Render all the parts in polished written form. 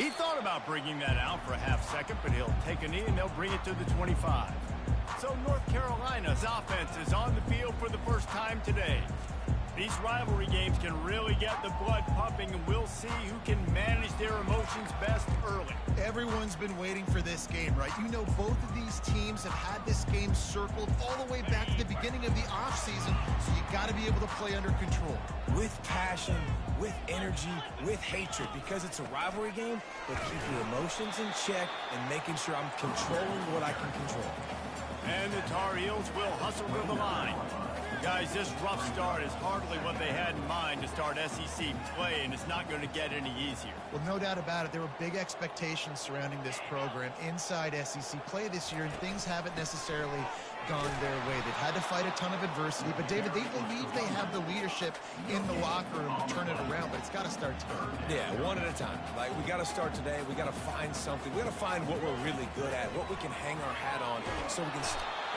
He thought about bringing that out for a half second, but he'll take a knee and they'll bring it to the 25. So North Carolina's offense is on the field for the first time today. These rivalry games can really get the blood pumping, and we'll see who can manage their emotions best early. Everyone's been waiting for this game, right? You know, both of these teams have had this game circled all the way back to the beginning of the offseason, so you got to be able to play under control. With passion, with energy, with hatred, because it's a rivalry game, but keep your emotions in check and making sure I'm controlling what I can control. And the Tar Heels will hustle to the line. Guys, this rough start is hardly what they had in mind to start SEC play, and it's not going to get any easier. Well, no doubt about it. There were big expectations surrounding this program inside SEC play this year, and things haven't necessarily gone their way. They've had to fight a ton of adversity, but, David, they believe they have the leadership in the locker room to turn it around, but it's got to start today. Yeah, one at a time. Like, we got to start today. We got to find something. We got to find what we're really good at, what we can hang our hat on so we can...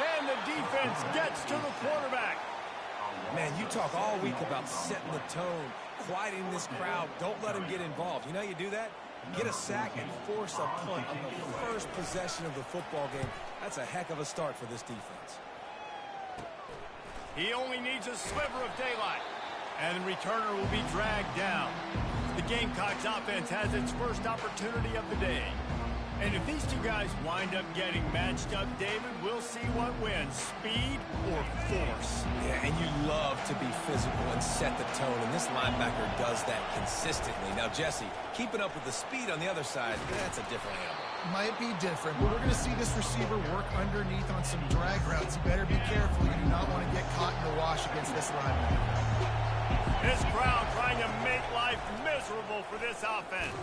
And the defense gets to the quarterback. Man, you talk all week about setting the tone, quieting this crowd. Don't let them get involved. You know how you do that? Get a sack and force a punt on the first possession of the football game. That's a heck of a start for this defense. He only needs a sliver of daylight, and the returner will be dragged down. The Gamecocks offense has its first opportunity of the day. And if these two guys wind up getting matched up, David, we'll see what wins, speed or force. Yeah, and you love to be physical and set the tone, and this linebacker does that consistently. Now, Jesse, keeping up with the speed on the other side, that's a different animal. Might be different, but we're going to see this receiver work underneath on some drag routes. You better be careful. You do not want to get caught in the wash against this linebacker. This crowd trying to make life miserable for this offense.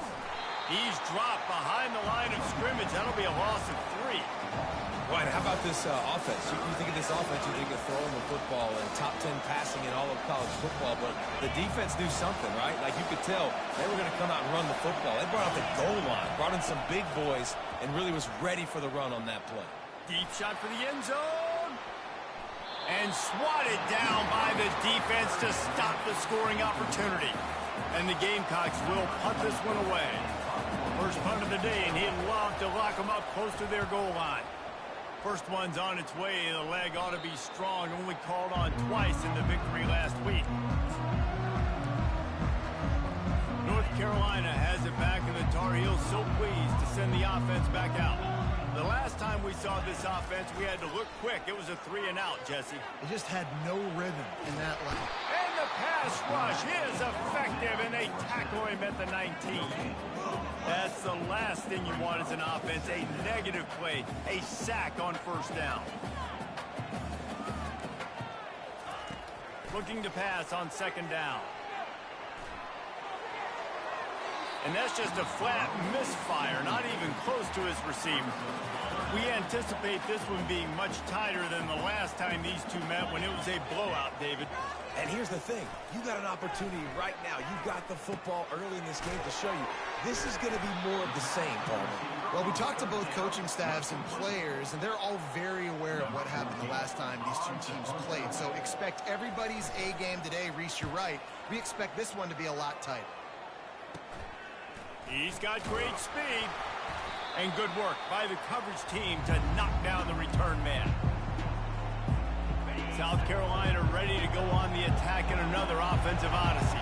He's dropped behind the line of scrimmage. That'll be a loss of 3. Ryan, how about this offense? You think of this offense, you think of throwing the football and top 10 passing in all of college football, but the defense knew something, right? Like you could tell they were going to come out and run the football. They brought out the goal line, brought in some big boys, and really was ready for the run on that play. Deep shot for the end zone. And swatted down by the defense to stop the scoring opportunity. And the Gamecocks will punt this one away. First punt of the day, and he'd love to lock them up close to their goal line. First one's on its way. The leg ought to be strong. Only called on twice in the victory last week. North Carolina has it back, and the Tar Heels so pleased to send the offense back out. The last time we saw this offense, we had to look quick. It was a 3-and-out, Jesse. They just had no rhythm in that line. And the pass rush is effective, and they tackle him at the 19. That's the last thing you want as an offense, a negative play, a sack on first down. Looking to pass on second down. And that's just a flat misfire, not even close to his receiver. We anticipate this one being much tighter than the last time these two met when it was a blowout, David. And here's the thing. You got an opportunity right now. You got the football early in this game to show you this is going to be more of the same, Palmer. Well, we talked to both coaching staffs and players, and they're all very aware of what happened the last time these two teams played. So expect everybody's A game today. Reese, you're right. We expect this one to be a lot tighter. He's got great speed. And good work by the coverage team to knock down the return man. South Carolina ready to go on the attack in another offensive odyssey.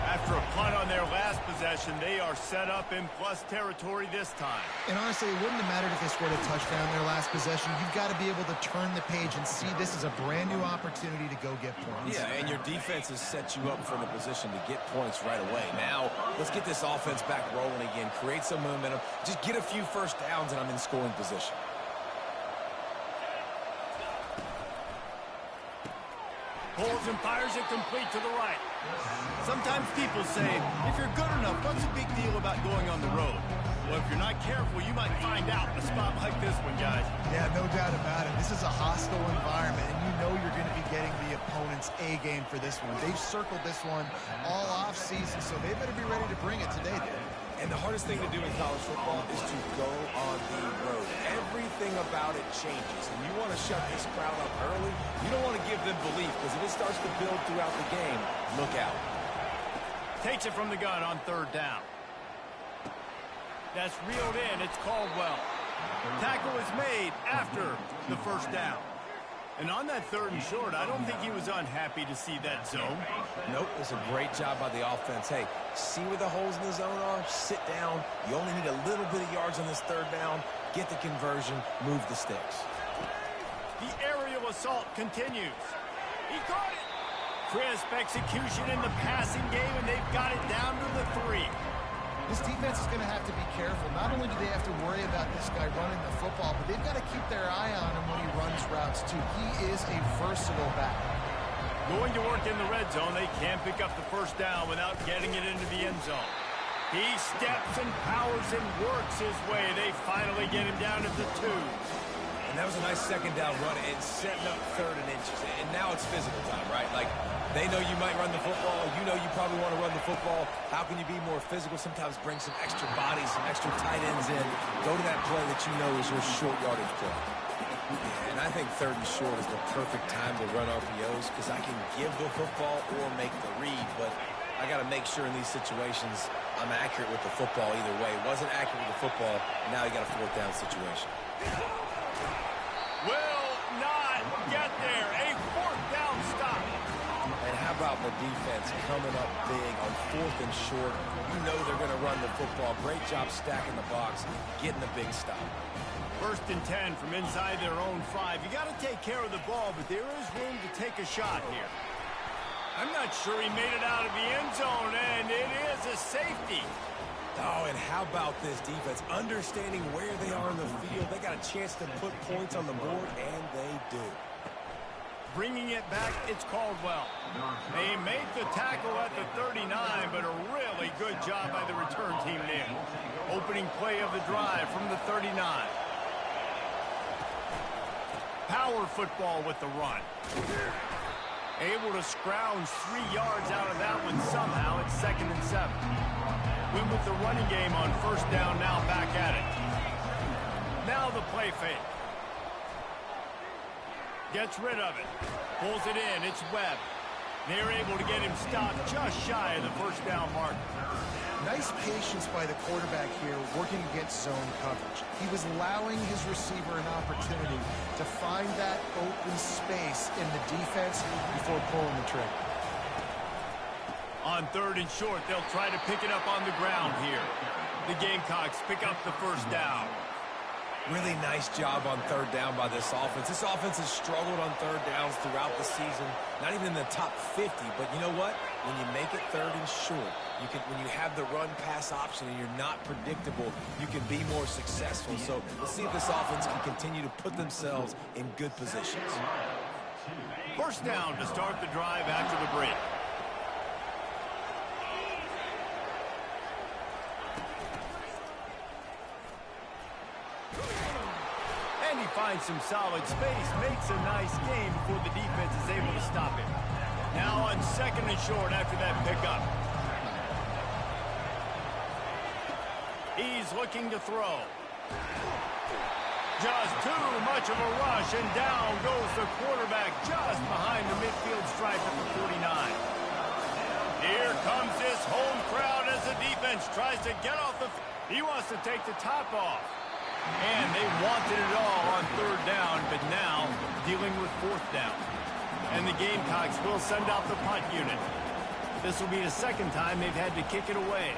After a punt on their last possession, they are set up in plus territory this time. And honestly, it wouldn't have mattered if they scored a touchdown their last possession. You've got to be able to turn the page and see this as a brand new opportunity to go get points. Yeah, and your defense has set you up for the position to get points right away. Now, let's get this offense back rolling again, create some momentum, just get a few first downs, and I'm in scoring position. Pulls and fires it complete to the right. Sometimes people say, if you're good enough, what's the big deal about going on the road? Well, if you're not careful, you might find out in a spot like this one, guys. Yeah, no doubt about it. This is a hostile environment, and you know you're going to be getting the opponent's A game for this one. They've circled this one all off season, so they better be ready to bring it today, dude. And the hardest thing to do in college football is to go on the road. Everything about it changes, and you want to shut this crowd up early. You don't want to give them belief, because if it starts to build throughout the game, look out. Takes it from the gun on third down. That's reeled in. It's Caldwell. Tackle is made after the first down. And on that 3rd and short, I don't think he was unhappy to see that zone. Nope, it's a great job by the offense. Hey, see where the holes in the zone are? Sit down. You only need a little bit of yards on this 3rd down. Get the conversion. Move the sticks. The aerial assault continues. He caught it. Crisp execution in the passing game, and they've got it down to the 3. This defense is going to have to be careful. Not only do they have to worry about this guy running the football, but they've got to keep their eye on him when he runs routes, too. He is a versatile back. Going to work in the red zone, they can't pick up the first down without getting it into the end zone. He steps and powers and works his way. They finally get him down at the 2. And that was a nice 2nd down run and setting up 3rd and inches. And now it's physical time, right? Like, they know you might run the football. You know you probably want to run the football. How can you be more physical? Sometimes bring some extra bodies, some extra tight ends in. Go to that play that you know is your short yardage play. And I think 3rd and short is the perfect time to run RPOs because I can give the football or make the read, but I got to make sure in these situations I'm accurate with the football either way. Wasn't accurate with the football, now you got a 4th down situation. Will not get there. A 4th down stop. And how about the defense coming up big on 4th and short? You know they're going to run the football. Great job stacking the box, getting the big stop. 1st and 10 from inside their own 5. You got to take care of the ball, but there is room to take a shot here. I'm not sure he made it out of the end zone, and it is a safety. Oh, and how about this defense? Understanding where they are in the field. They got a chance to put points on the board, and they do. Bringing it back, it's Caldwell. They make the tackle at the 39, but a really good job by the return team there. Opening play of the drive from the 39. Power football with the run. Able to scrounge 3 yards out of that one somehow. It's 2nd and 7. Win with the running game on 1st down, now back at it. Now the play fake. Gets rid of it. Pulls it in. It's Webb. They're able to get him stopped just shy of the 1st down mark. Nice patience by the quarterback here working against zone coverage. He was allowing his receiver an opportunity to find that open space in the defense before pulling the trigger. On 3rd and short, they'll try to pick it up on the ground here. The Gamecocks pick up the 1st down. Really nice job on 3rd down by this offense. This offense has struggled on 3rd downs throughout the season. Not even in the top 50, but you know what? When you make it 3rd and short, when you have the run-pass option and you're not predictable, you can be more successful. So let's see if this offense can continue to put themselves in good positions. 1st down to start the drive after the break. And he finds some solid space, makes a nice game before the defense is able to stop him. Now on 2nd and short after that pickup. He's looking to throw. Just too much of a rush, and down goes the quarterback just behind the midfield stripe at the 49. Here comes this home crowd as the defense tries to get off the field. He wants to take the top off. And they wanted it all on 3rd down, but now dealing with 4th down. And the Gamecocks will send out the punt unit. This will be the 2nd time they've had to kick it away.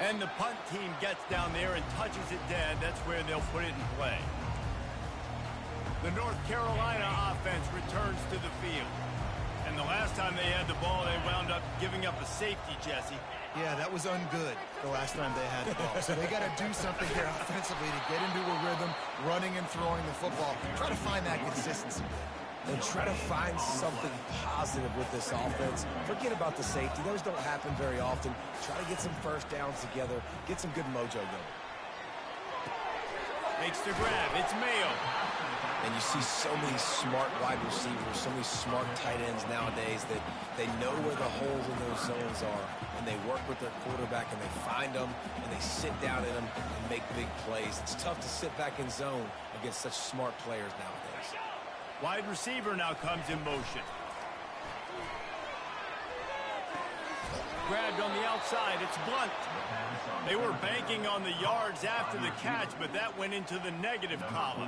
And the punt team gets down there and touches it dead. That's where they'll put it in play. The North Carolina offense returns to the field. And the last time they had the ball, they wound up giving up a safety, Jesse. Yeah, that was ungood the last time they had the ball. So they got to do something here offensively to get into a rhythm, running and throwing the football. Try to find that consistency. And try to find something positive with this offense. Forget about the safety. Those don't happen very often. Try to get some 1st downs together. Get some good mojo going. Makes the grab. It's Mayo. And you see so many smart wide receivers, so many smart tight ends nowadays that they know where the holes in those zones are, and they work with their quarterback, and they find them, and they sit down in them and make big plays. It's tough to sit back in zone against such smart players nowadays. Wide receiver now comes in motion. grabbed on the outside. It's Blunt. They were banking on the yards after the catch, but that went into the negative column.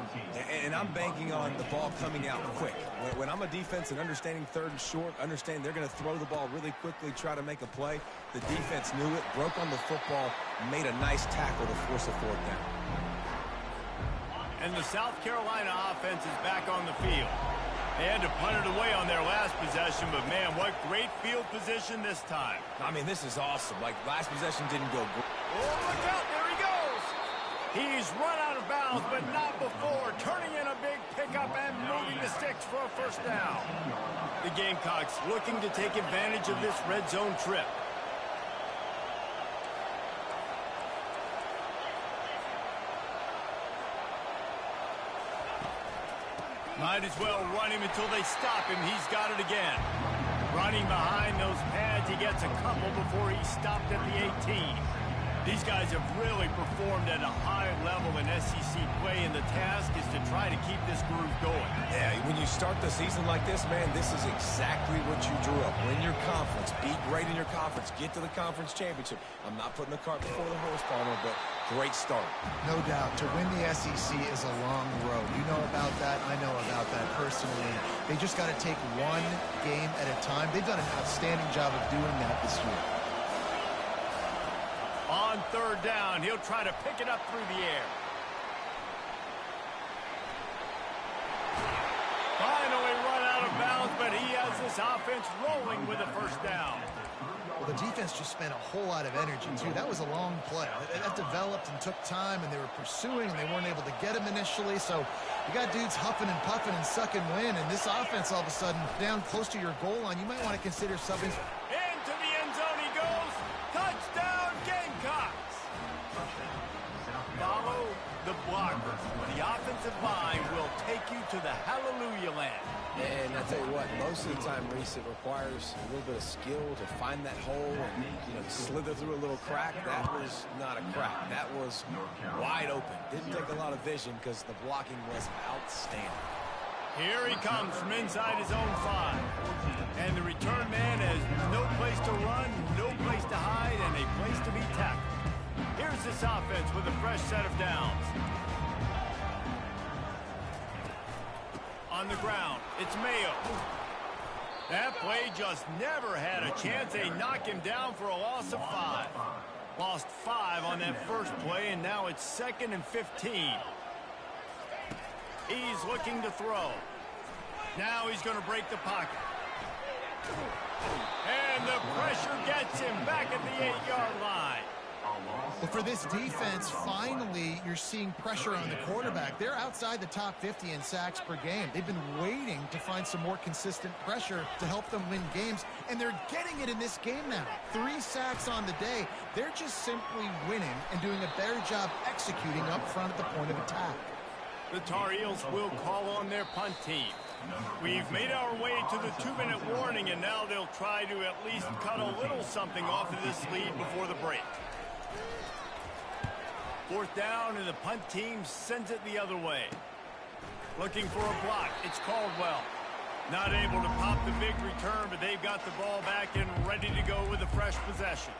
And I'm banking on the ball coming out quick. When I'm a defense and understanding third and short, understand they're going to throw the ball really quickly, try to make a play. The defense knew it, broke on the football, made a nice tackle to force a fourth down. And the South Carolina offense is back on the field. They had to punt it away on their last possession, but, man, what great field position this time. I mean, this is awesome. Like, last possession didn't go great. Oh, look out. There he goes. He's run out of bounds, but not before. Turning in a big pickup and moving the sticks for a first down. The Gamecocks looking to take advantage of this red zone trip. Might as well run him until they stop him. He's got it again. Running behind those pads, he gets a couple before he stopped at the 18. These guys have really performed at a high level in SEC play, and the task is to try to keep this groove going. Yeah, when you start the season like this, man, this is exactly what you drew up. Win your conference, be great in your conference, get to the conference championship. I'm not putting the cart before the horse, Palmer, but great start. No doubt. To win the SEC is a long road. You know about that. I know about that personally. They just got to take one game at a time. They've done an outstanding job of doing that this year. On third down, he'll try to pick it up through the air. Finally run out of bounds, but he has this offense rolling with a first down. Well, the defense just spent a whole lot of energy, too. That was a long play. That developed and took time, and they were pursuing, and they weren't able to get him initially. So you got dudes huffing and puffing and sucking wind, and this offense all of a sudden down close to your goal line. You might want to consider something. Into the end zone he goes. Touchdown, Gamecocks. Follow the blocker. The offensive line will take you to the hallelujah land. And I tell you what, most of the time, Reese, it requires a little bit of skill to find that hole and, slither through a little crack. That was not a crack. That was wide open. Didn't take a lot of vision because the blocking was outstanding. Here he comes from inside his own 5. And the return man has no place to run, no place to hide, and a place to be tackled. Here's this offense with a fresh set of downs. On the ground, it's Mayo. That play just never had a chance. They knock him down for a loss of 5. Lost 5 on that first play, and now it's 2nd and 15. He's looking to throw. Now he's going to break the pocket. And the pressure gets him back at the 8-yard line. Well, for this defense, finally, you're seeing pressure on the quarterback. They're outside the top 50 in sacks per game. They've been waiting to find some more consistent pressure to help them win games, and they're getting it in this game now. 3 sacks on the day. They're just simply winning and doing a better job executing up front at the point of attack. The Tar Heels will call on their punt team. We've made our way to the 2-minute warning, and now they'll try to at least cut a little something off of this lead before the break. 4th down, and the punt team sends it the other way. Looking for a block. It's Caldwell. Not able to pop the big return, but they've got the ball back and ready to go with a fresh possession.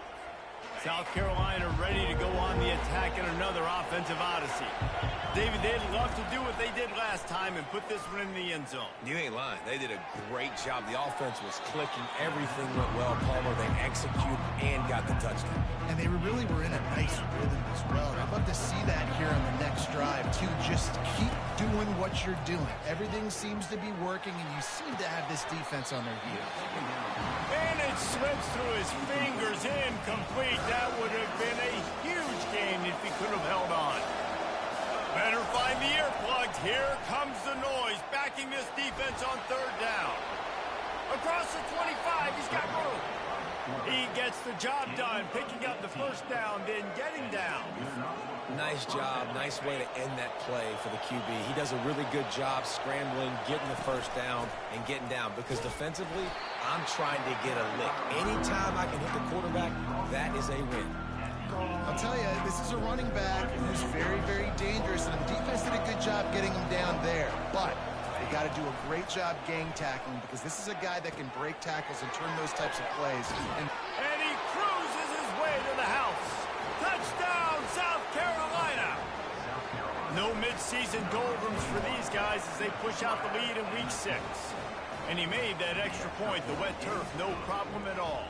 South Carolina ready to go on the attack in another offensive odyssey. David, they'd love to do what they did last time and put this one in the end zone. You ain't lying. They did a great job. The offense was clicking. Everything went well, Palmer. They executed and got the touchdown. And they really were in a nice rhythm as well. I'd love to see that here on the next drive, too. Just keep doing what you're doing. Everything seems to be working, and you seem to have this defense on their heels. And it slips through his fingers, incomplete. That would have been a huge gain if he could have held on. Better find the earplugs. Here comes the noise, backing this defense on 3rd down. Across the 25, he's got room. He gets the job done, picking up the first down, then getting down. Nice job. Nice way to end that play for the QB. He does a really good job scrambling, getting the first down, and getting down. Because defensively, I'm trying to get a lick. Anytime I can hit the quarterback, that is a win. I'll tell you, this is a running back who's very, very dangerous, and the defense did a good job getting him down there. But they got to do a great job gang tackling, because this is a guy that can break tackles and turn those types of plays. And he No mid-season doldrums for these guys as they push out the lead in week 6. And he made that extra point, the wet turf, no problem at all.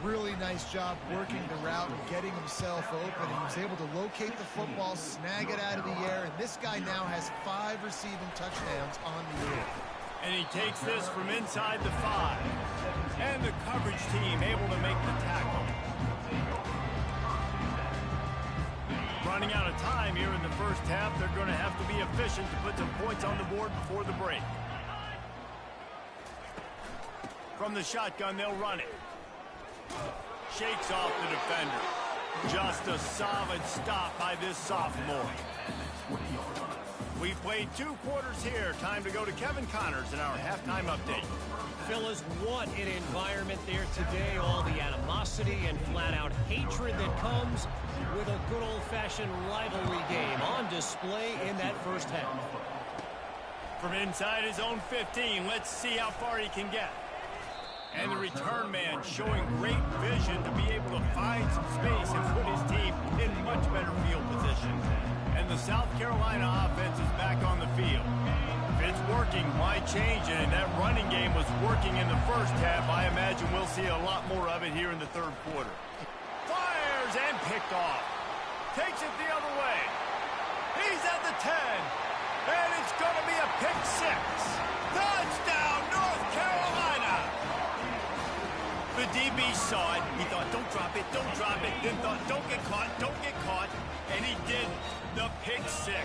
Really nice job working the route and getting himself open. He was able to locate the football, snag it out of the air, and this guy now has 5 receiving touchdowns on the year. And he takes this from inside the 5. And the coverage team able to make the tackle. Running out of time here in the first half, they're going to have to be efficient to put some points on the board before the break. From the shotgun, they'll run it. Shakes off the defender. Just a solid stop by this sophomore. We played 2 quarters here. Time to go to Kevin Connors in our halftime update. Fellas, what an environment there today. All the animosity and flat-out hatred that comes with a good old-fashioned rivalry game on display in that first half. From inside his own 15, let's see how far he can get. And the return man showing great vision to be able to find some space and put his team in much better field position. And the South Carolina offense is back on the field. If it's working, why change it? And that running game was working in the first half. I imagine we'll see a lot more of it here in the third quarter. Fires and picked off. Takes it the other way. He's at the 10. And it's going to be a pick 6. Touchdown, North Carolina! The DB saw it. He thought, don't drop it, don't drop it. Then thought, don't get caught, don't get caught. And he did the pick 6.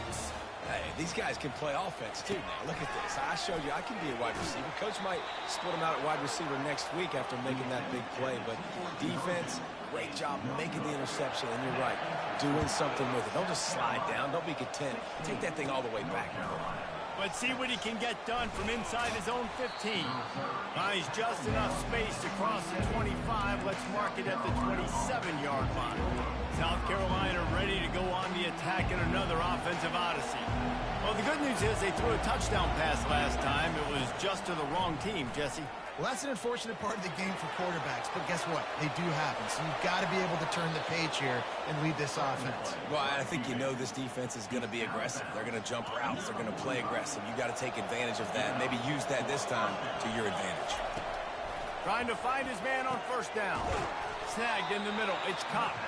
Hey, these guys can play offense, too, now. Look at this. I showed you I can be a wide receiver. Coach might split him out at wide receiver next week after making that big play. But defense, great job making the interception. And you're right, doing something with it. Don't just slide down. Don't be content. Take that thing all the way back now. Let's see what he can get done from inside his own 15. Finds just enough space to cross the 25. Let's mark it at the 27-yard line. South Carolina ready to go on the attack in another offensive odyssey. Well, the good news is they threw a touchdown pass last time. It was just to the wrong team, Jesse. Well, that's an unfortunate part of the game for quarterbacks, but guess what? They do happen, so you've got to be able to turn the page here and lead this offense. Well, I think you know this defense is going to be aggressive. They're going to jump routes. They're going to play aggressive. You got to take advantage of that. Maybe use that this time to your advantage. Trying to find his man on first down. Snagged in the middle. It's Cox.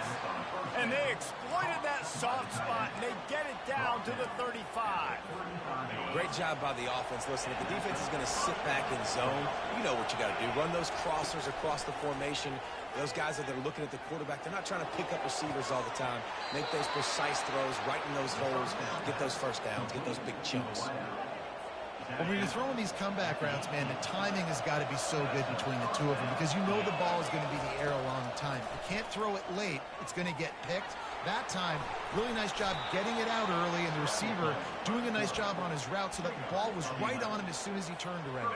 And they exploited that soft spot, and they get it down to the 35. Great job by the offense. Listen, if the defense is going to sit back in zone, you know what you got to do. Run those crossers across the formation. Those guys that are looking at the quarterback, they're not trying to pick up receivers all the time. Make those precise throws, right in those holes, get those first downs, get those big chunks. When you're throwing these comeback routes, man, the timing has got to be so good between the two of them because you know the ball is going to be in the air a long time. If you can't throw it late, it's going to get picked. That time, really nice job getting it out early, and the receiver doing a nice job on his route so that the ball was right on him as soon as he turned around.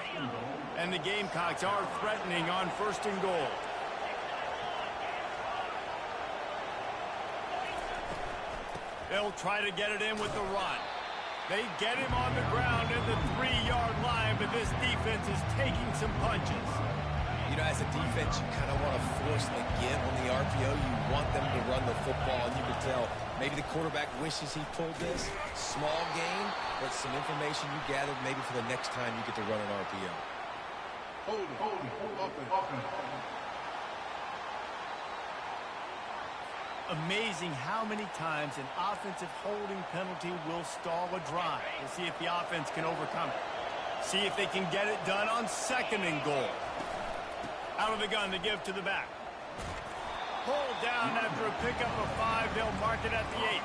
And the Gamecocks are threatening on first and goal. They'll try to get it in with the run. They get him on the ground at the 3-yard line, but this defense is taking some punches. You know, as a defense, you kind of want to force the give on the RPO. You want them to run the football, and you can tell maybe the quarterback wishes he pulled this. Small game, but some information you gathered maybe for the next time you get to run an RPO. Hold up. Amazing how many times an offensive holding penalty will stall a drive. We'll see if the offense can overcome it. See if they can get it done on second and goal. Out of the gun to give to the back. Hold down after a pickup of 5. They'll mark it at the 8.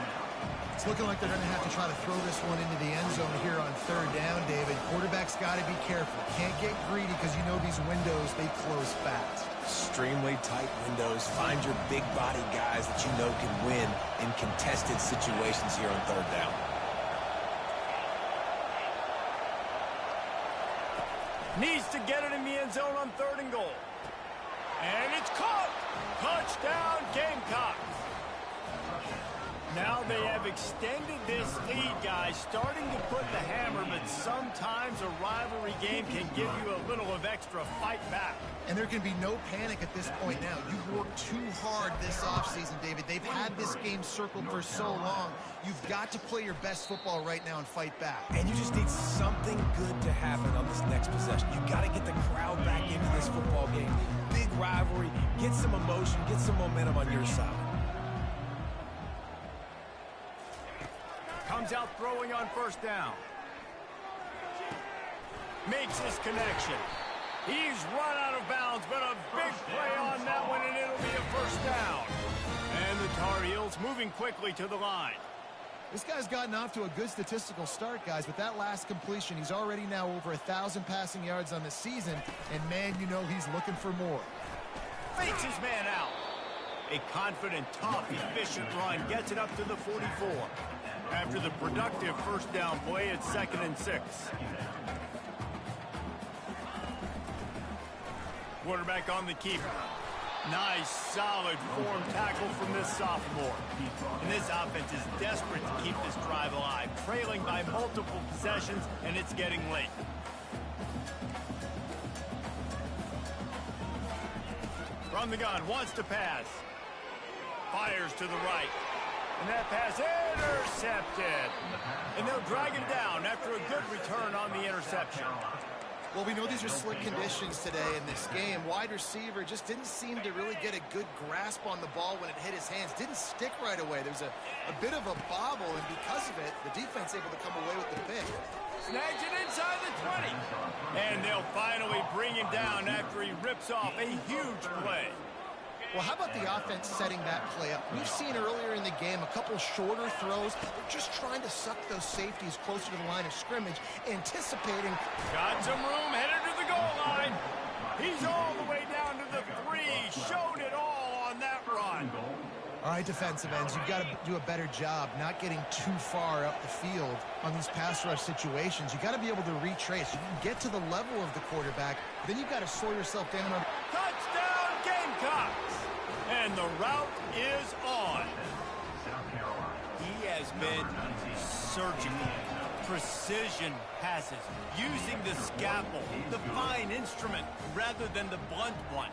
It's looking like they're going to have to try to throw this one into the end zone here on third down, David. Quarterback's got to be careful. Can't get greedy because you know these windows, they close fast. Extremely tight windows. Find your big body guys that you know can win in contested situations here on third down. Needs to get it in the end zone on third and goal. And it's caught. Touchdown, Gamecocks. Now they have extended this lead, guys, starting to put the hammer, but sometimes a rivalry game can give you a little of extra fight back. And there can be no panic at this point now. You've worked too hard this offseason, David. They've had this game circled for so long. You've got to play your best football right now and fight back. And you just need something good to happen on this next possession. You got to get the crowd back into this football game. Big rivalry, get some emotion, get some momentum on your side. Comes out throwing on first down. Makes his connection. He's run out of bounds, but a big play on that one, and it'll be a first down. And the Tar Heels moving quickly to the line. This guy's gotten off to a good statistical start, guys. With that last completion, he's already now over 1,000 passing yards on the season, and man, you know he's looking for more. Fakes his man out. A confident, tough, efficient run gets it up to the 44. After the productive first down play, it's 2nd and 6. Quarterback on the keeper. Nice, solid form tackle from this sophomore. And this offense is desperate to keep this drive alive, trailing by multiple possessions, and it's getting late. From the gun, wants to pass. Fires to the right. And that pass intercepted. And they'll drag him down after a good return on the interception. Well, we know these are slick conditions today in this game. Wide receiver just didn't seem to really get a good grasp on the ball when it hit his hands. Didn't stick right away. There's a bit of a bobble, and because of it, the defense able to come away with the pick. Snags it inside the 20. And they'll finally bring him down after he rips off a huge play. Well, how about the offense setting that play up? We've seen earlier in the game a couple shorter throws. They're just trying to suck those safeties closer to the line of scrimmage, anticipating. Got some room, headed to the goal line. He's all the way down to the 3. Showed it all on that run. All right, defensive ends, you've got to do a better job not getting too far up the field on these pass rush situations. You've got to be able to retrace. You can get to the level of the quarterback, then you've got to slow yourself down. Touchdown, Gamecocks! And the route is on. He has been surgical. Precision passes, using the scalpel, the fine instrument, rather than the blunt one.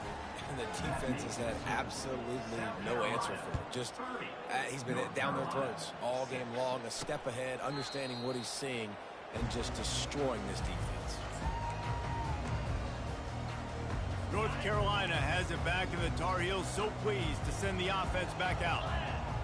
And the defense has had absolutely no answer for it. Just, he's been down their throats all game long, a step ahead, understanding what he's seeing, and just destroying this defense. North Carolina has it back, and the Tar Heels so pleased to send the offense back out.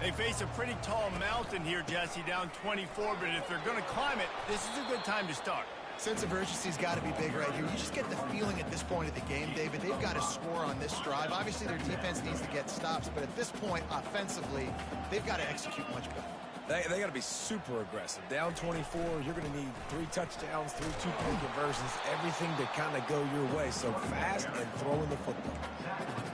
They face a pretty tall mountain here, Jesse, down 24, but if they're going to climb it, this is a good time to start. Sense of urgency's got to be big right here. You just get the feeling at this point of the game, David, they've got to score on this drive. Obviously, their defense needs to get stops, but at this point, offensively, they've got to execute much better. They got to be super aggressive. Down 24, you're going to need 3 touchdowns, 3 two-point conversions, everything to kind of go your way. So fast and throwing the football.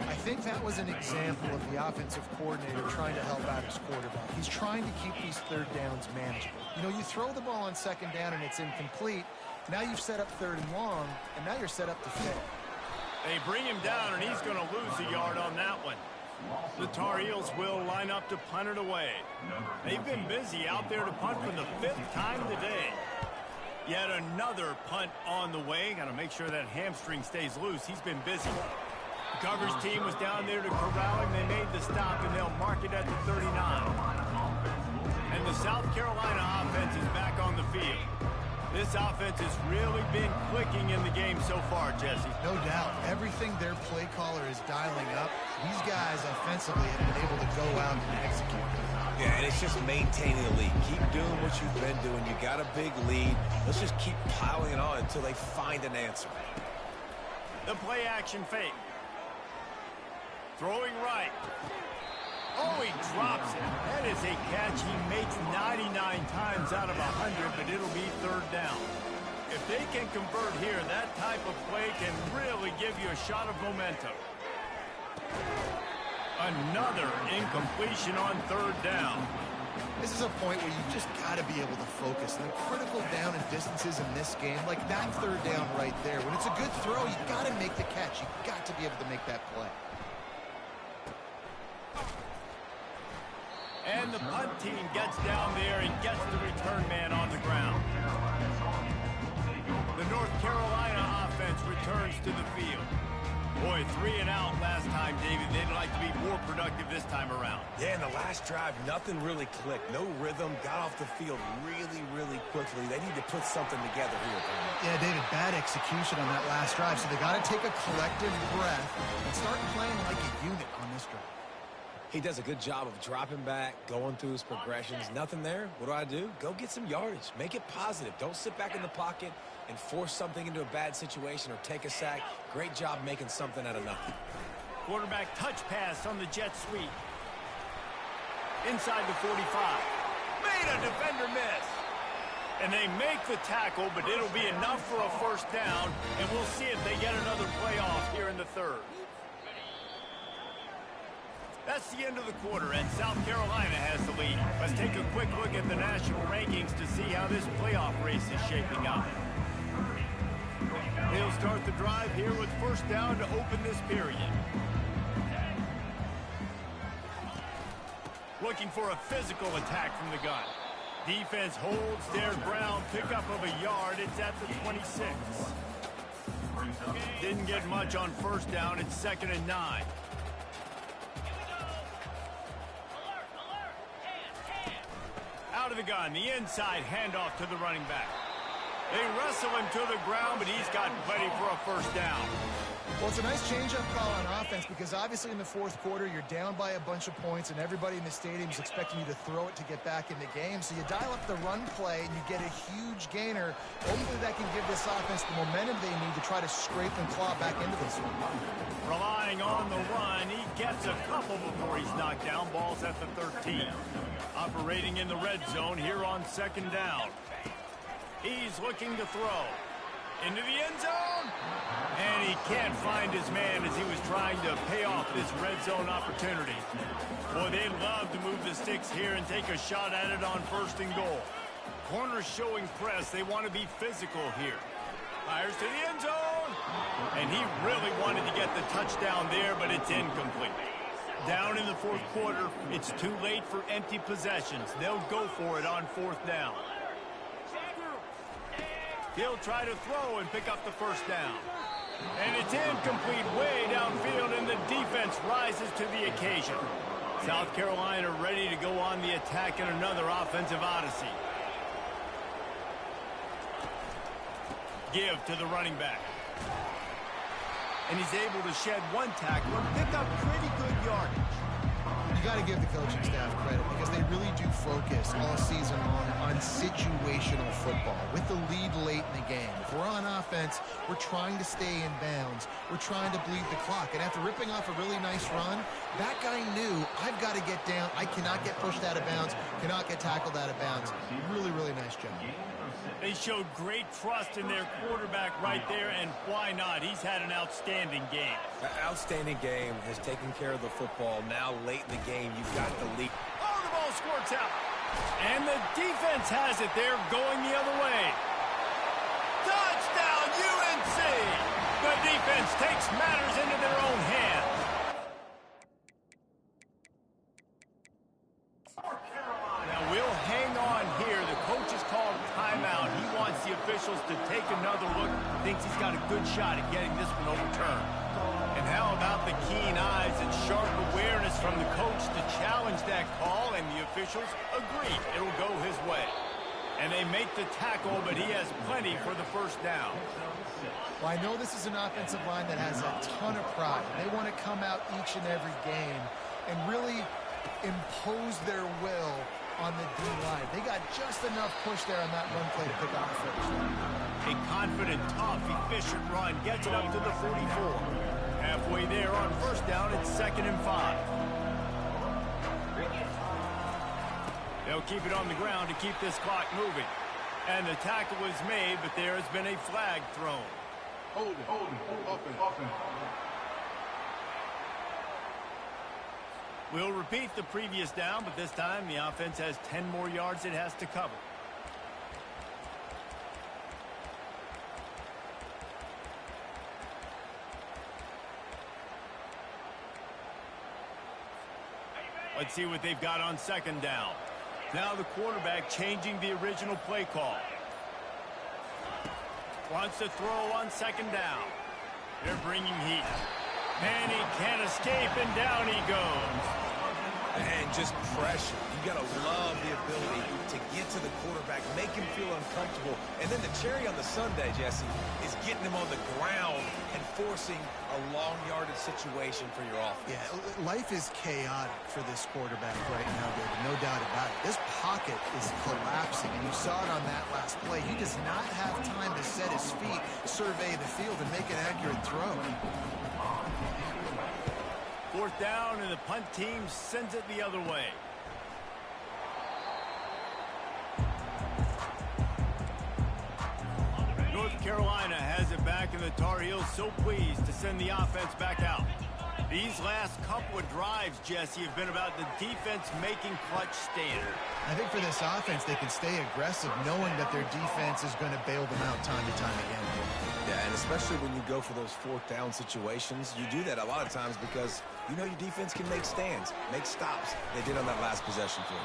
I think that was an example of the offensive coordinator trying to help out his quarterback. He's trying to keep these third downs manageable. You know, you throw the ball on second down and it's incomplete. Now you've set up third and long, and now you're set up to fail. They bring him down, and he's going to lose a yard on that one. The Tar Heels will line up to punt it away. They've been busy out there to punt for the 5th time today. Yet another punt on the way. Got to make sure that hamstring stays loose. He's been busy. The coverage team was down there to corral him. They made the stop, and they'll mark it at the 39. And the South Carolina offense is back on the field. This offense has really been clicking in the game so far, Jesse. No doubt. Everything their play caller is dialing up, these guys offensively have been able to go out and execute. Yeah, and it's just maintaining the lead. Keep doing what you've been doing. You got a big lead. Let's just keep piling it on until they find an answer. The play action fake. Throwing right. Oh, he drops it. That is a catch he makes 99 times out of 100, but it'll be 3rd down. If they can convert here, that type of play can really give you a shot of momentum. Another incompletion on 3rd down. This is a point where you just got to be able to focus. The critical down and distances in this game, like that 3rd down right there. When it's a good throw, you got to make the catch. You got to be able to make that play. And the punt team gets down there and gets the return man on the ground. The North Carolina offense returns to the field. Boy, 3 and out last time, David. They'd like to be more productive this time around. Yeah, in the last drive, nothing really clicked. No rhythm, got off the field really, really quickly. They need to put something together here. Yeah, David, bad execution on that last drive, so they got to take a collective breath and start playing like a unit on this drive. He does a good job of dropping back, going through his progressions. Nothing there. What do? Go get some yardage. Make it positive. Don't sit back in the pocket and force something into a bad situation or take a sack. Great job making something out of nothing. Quarterback touch pass on the jet sweep. Inside the 45. Made a defender miss. And they make the tackle, but it'll be enough for a first down, and we'll see if they get another play off here in the third. That's the end of the quarter, and South Carolina has the lead. Let's take a quick look at the national rankings to see how this playoff race is shaping up. They'll start the drive here with first down to open this period. Looking for a physical attack from the gun. Defense holds their ground, pickup of a yard. It's at the 26. Didn't get much on first down. It's 2nd and 9. Out of the gun, the inside handoff to the running back. They wrestle him to the ground, but he's got plenty for a first down. Well, it's a nice change-up call on offense because obviously in the fourth quarter, you're down by a bunch of points and everybody in the stadium is expecting you to throw it to get back in the game. So you dial up the run play and you get a huge gainer. Hopefully that can give this offense the momentum they need to try to scrape and claw back into this one. Relying on the run, he gets a couple before he's knocked down. Ball's at the 13. Operating in the red zone here on 2nd down. He's looking to throw. Into the end zone. And he can't find his man as he was trying to pay off this red zone opportunity. Boy, they'd love to move the sticks here and take a shot at it on 1st and goal. Corners showing press. They want to be physical here. Fires to the end zone. And he really wanted to get the touchdown there, but it's incomplete. Down in the fourth quarter, it's too late for empty possessions. They'll go for it on 4th down. He'll try to throw and pick up the first down. And it's incomplete way downfield, and the defense rises to the occasion. South Carolina ready to go on the attack in another offensive odyssey. Give to the running back. And he's able to shed one tackle and pick up pretty good yardage. You got to give the coaching staff credit because they really do focus all season long on situational football with the lead late in the game. If we're on offense, we're trying to stay in bounds. We're trying to bleed the clock. And after ripping off a really nice run, that guy knew, I've got to get down. I cannot get pushed out of bounds, cannot get tackled out of bounds. Really, really nice job. They showed great trust in their quarterback right there, and why not? He's had an outstanding game. An outstanding game, has taken care of the football. Now late in the game, you've got the lead. Oh, the ball squirts out. And the defense has it there going the other way. Touchdown, UNC! The defense takes matters into their own hands. Now we'll hang on here. The coach has called timeout. He wants the officials to take another look. Thinks he's got a good shot at getting this one overturned. And how about the keen eyes and sharp awareness from the coach to challenge that call, and the officials agree it'll go his way. And they make the tackle, but he has plenty for the first down. Well, I know this is an offensive line that has a ton of pride. They want to come out each and every game and really impose their will on the D-line. They got just enough push there on that run play to pick off the first. A confident, tough, efficient run gets it up to the 44. Halfway there on first down, it's 2nd and 5. They'll keep it on the ground to keep this clock moving. And the tackle is made, but there has been a flag thrown. Hold it, offense. We'll repeat the previous down, but this time the offense has 10 more yards it has to cover. A Let's see what they've got on second down. Now the quarterback changing the original play call. Wants to throw on second down. They're bringing heat. And he can't escape, and down he goes. And just pressure. You got to love the ability to get to the quarterback, make him feel uncomfortable. And then the cherry on the sundae, Jesse, is getting him on the ground and forcing a long yardage situation for your offense. Yeah, life is chaotic for this quarterback right now, David. No doubt about it. This pocket is collapsing, and you saw it on that last play. He does not have time to set his feet, survey the field, and make an accurate throw. Fourth down, and the punt team sends it the other way. North Carolina has it back, and the Tar Heels so pleased to send the offense back out. These last couple of drives, Jesse, have been about the defense making clutch stand. I think for this offense, they can stay aggressive knowing that their defense is going to bail them out time and time again. Yeah, and especially when you go for those fourth down situations, you do that a lot of times because you know your defense can make stands, make stops. They did on that last possession for you.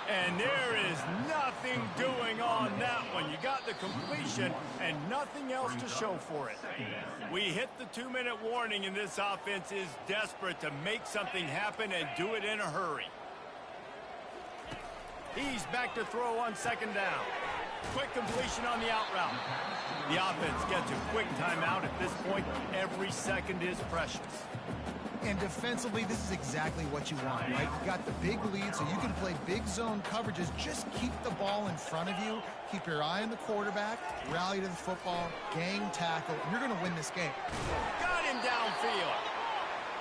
And there is nothing doing on that one. You got the completion and nothing else to show for it. We hit the 2-minute warning, and this offense is desperate to make something happen and do it in a hurry. He's back to throw on second down. Quick completion on the out route. The offense gets a quick timeout. At this point, every second is precious. And defensively, this is exactly what you want, right? You got the big lead, so you can play big zone coverages. Just keep the ball in front of you. Keep your eye on the quarterback. Rally to the football. Gang tackle. You're going to win this game. Got him downfield.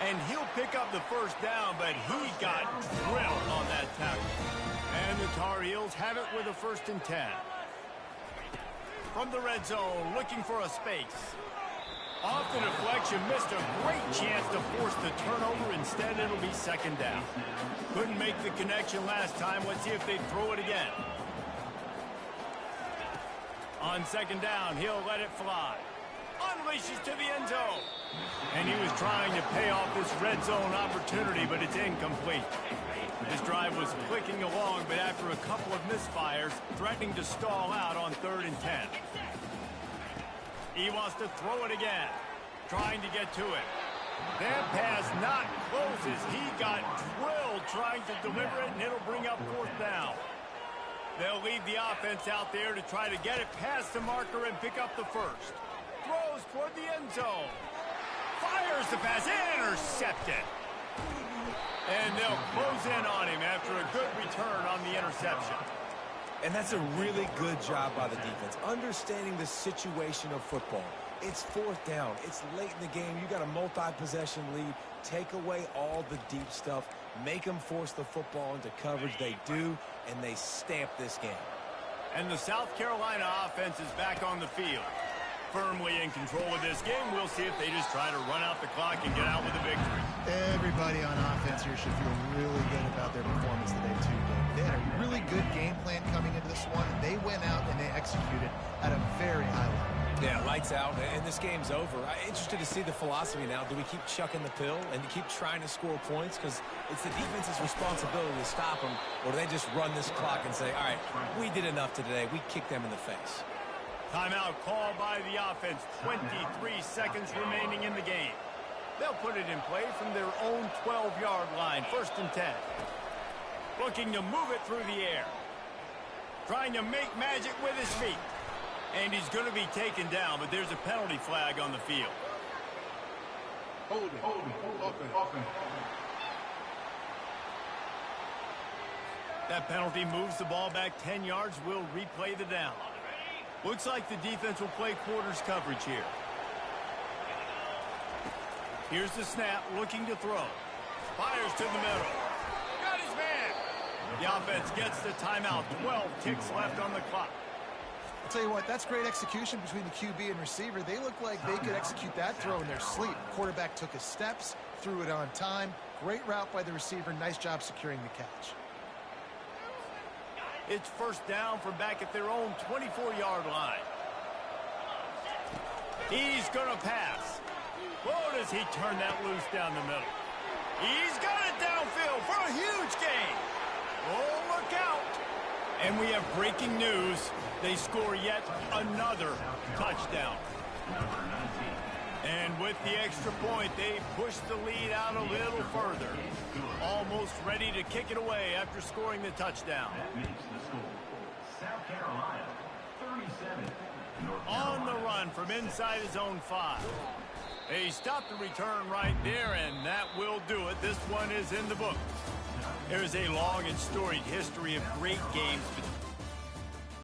And he'll pick up the first down, but he got drilled on that tackle. And the Tar Heels have it with a 1st and 10. From the red zone, looking for a space. Off the deflection, missed a great chance to force the turnover. Instead, it'll be second down. Couldn't make the connection last time. Let's see if they throw it again. On second down, he'll let it fly. Unleashes to the end zone. And he was trying to pay off this red zone opportunity, but it's incomplete. This drive was clicking along, but after a couple of misfires, threatening to stall out on 3rd and 10. He wants to throw it again, trying to get to it. That pass not closes. He got drilled trying to deliver it, and it'll bring up 4th down. They'll leave the offense out there to try to get it past the marker and pick up the first. Throws toward the end zone. Fires the pass, intercepted. And they'll close in on him after a good return on the interception. And that's a really good job by the defense, understanding the situation of football. It's 4th down. It's late in the game. You got a multi-possession lead. Take away all the deep stuff. Make them force the football into coverage. They do, and they stamp this game. And the South Carolina offense is back on the field. Firmly in control of this game. We'll see if they just try to run out the clock and get out with a victory. Everybody on offense here should feel really good about their performance today, too, David. They had a really good game plan coming into this one, and they went out and they executed at a very high level. Yeah, lights out, and this game's over. I'm interested to see the philosophy now. Do we keep chucking the pill and keep trying to score points? Because it's the defense's responsibility to stop them, or do they just run this clock and say, all right, we did enough today. We kicked them in the face. Timeout called by the offense. 23 seconds remaining in the game. They'll put it in play from their own 12-yard line. 1st and 10. Looking to move it through the air. Trying to make magic with his feet. And he's going to be taken down, but there's a penalty flag on the field. Hold it. Offense. That penalty moves the ball back 10 yards. We'll replay the down. Looks like the defense will play quarters coverage here. Here's the snap, looking to throw. Fires to the middle. Got his man. The offense gets the timeout. 12 ticks left on the clock. I'll tell you what, that's great execution between the QB and receiver. They look like they could execute that throw in their sleep. Quarterback took his steps, threw it on time. Great route by the receiver. Nice job securing the catch. It's 1st down from back at their own 24-yard line. He's going to pass. Whoa, does he turn that loose down the middle. He's got it it downfield for a huge gain. Oh, look out. And we have breaking news. They score yet another touchdown. And with the extra point, they push the lead out a little further. Almost ready to kick it away after scoring the touchdown. That makes the score South Carolina 37. North On the Carolina run from inside his own 5. He stopped the return right there, and that will do it. This one is in the book. There's a long and storied history of great games between